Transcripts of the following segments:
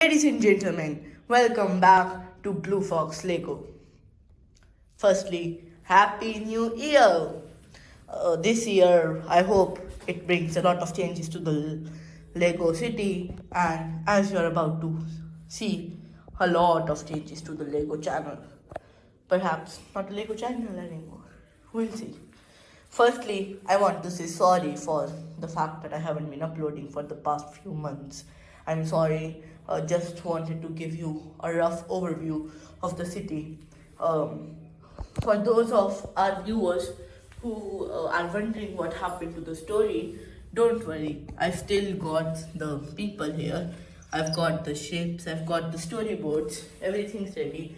Ladies and gentlemen, welcome back to Blue Fox Lego. Firstly, Happy New Year! This year, I hope it brings a lot of changes to the Lego city, and as you're about to see, a lot of changes to the Lego channel. Perhaps not a Lego channel anymore. We'll see. Firstly, I want to say sorry for the fact that I haven't been uploading for the past few months. I'm sorry, just wanted to give you a rough overview of the city. Um, for those of our viewers who are wondering what happened to the story, don't worry, I've still got the people here. I've got the shapes, I've got the storyboards, everything's ready.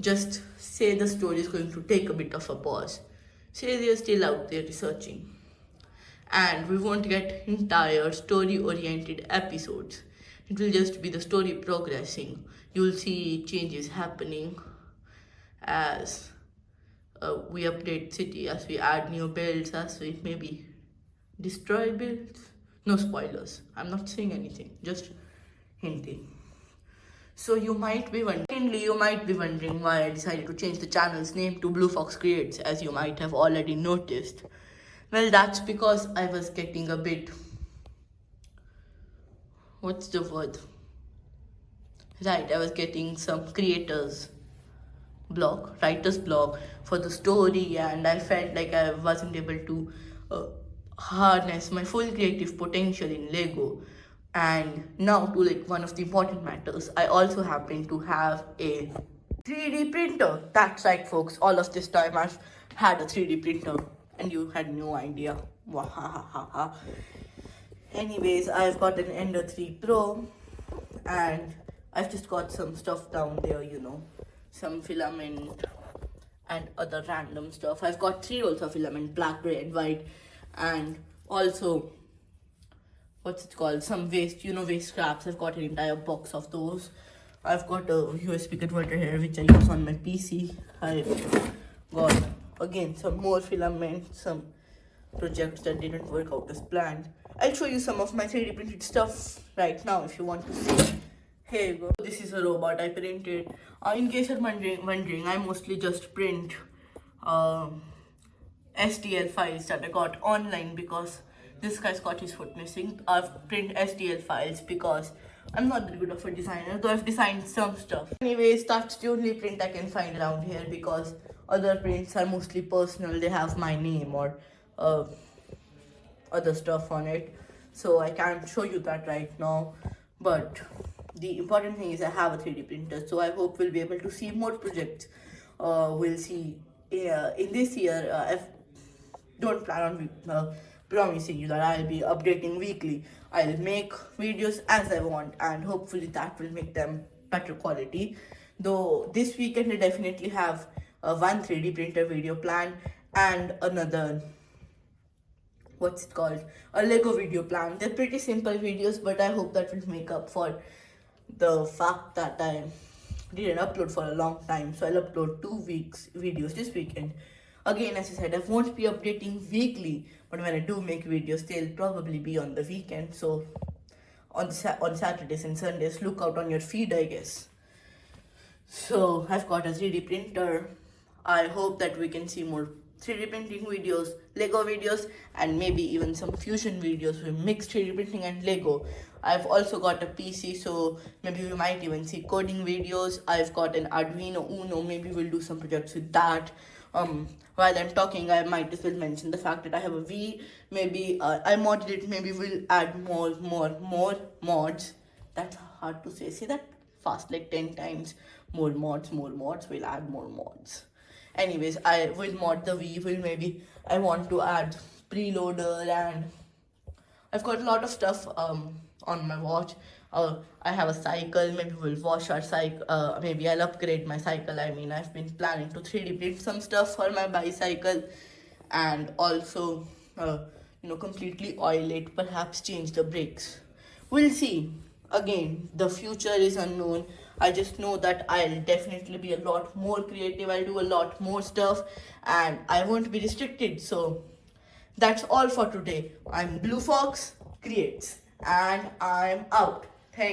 Just say the story is going to take a bit of a pause. Say they're still out there researching. And we won't get entire story oriented episodes. It will just be the story progressing. You'll see changes happening as we update city, as we add new builds, as we maybe destroy builds. No spoilers. I'm not saying anything, just hinting. So you might be wondering why I decided to change the channel's name to Blue Fox Creates, as you might have already noticed. Well, that's because I was getting a bit, what's the word? Right, I was getting some writer's block for the story, and I felt like I wasn't able to harness my full creative potential in Lego. And now to like one of the important matters, I also happen to have a 3D printer. That's right, folks. All of this time I've had a 3D printer, and you had no idea. Wahahaha. Anyways, I've got an Ender 3 Pro, and I've just got some stuff down there, some filament and other random stuff. I've got 3 rolls of filament, black, gray, and white, and also some waste, waste scraps. I've got an entire box of those. I've got a USB converter here which I use on my PC. I've got again some more filament, some projects that didn't work out as planned. I'll show you some of my 3D printed stuff right now if you want to see. Here you go. This is a robot I printed. In case you're wondering, I mostly just print STL files that I got online because this guy's got his foot missing. I've printed STL files because I'm not that good of a designer, though I've designed some stuff. Anyways, that's the only print I can find around here because other prints are mostly personal. They have my name or other stuff on it. So I can't show you that right now. But the important thing is I have a 3D printer. So I hope we'll be able to see more projects. We'll see in this year. I don't plan on promising you that I'll be updating weekly. I'll make videos as I want, and hopefully that will make them better quality. Though this weekend I definitely have one 3D printer video planned and another, a Lego video plan. They're pretty simple videos, but I hope that will make up for the fact that I didn't upload for a long time. So I'll upload 2 weeks videos this weekend. Again, as I said, I won't be updating weekly, but when I do make videos, they'll probably be on the weekend. So on Saturdays and Sundays, look out on your feed, I guess. So I've got a 3D printer. I hope that we can see more 3D printing videos, Lego videos, and maybe even some fusion videos with mixed 3D printing and Lego. I've also got a PC, so maybe we might even see coding videos. I've got an Arduino Uno, maybe we'll do some projects with that. While I'm talking, I might as well mention the fact that I have a Wii. Maybe I modded it, maybe we'll add more mods. That's hard to say. Say that fast, like 10 times. More mods, we'll add more mods. Anyways, I will mod the Wii. I want to add preloader, and I've got a lot of stuff on my watch. I have a cycle. Maybe we'll wash our cycle. Maybe I'll upgrade my cycle. I've been planning to 3D print some stuff for my bicycle, and also completely oil it. Perhaps change the brakes. We'll see. Again, the future is unknown. I just know that I'll definitely be a lot more creative. I'll do a lot more stuff, and I won't be restricted. So that's all for today. I'm Blue Fox Creates, and I'm out.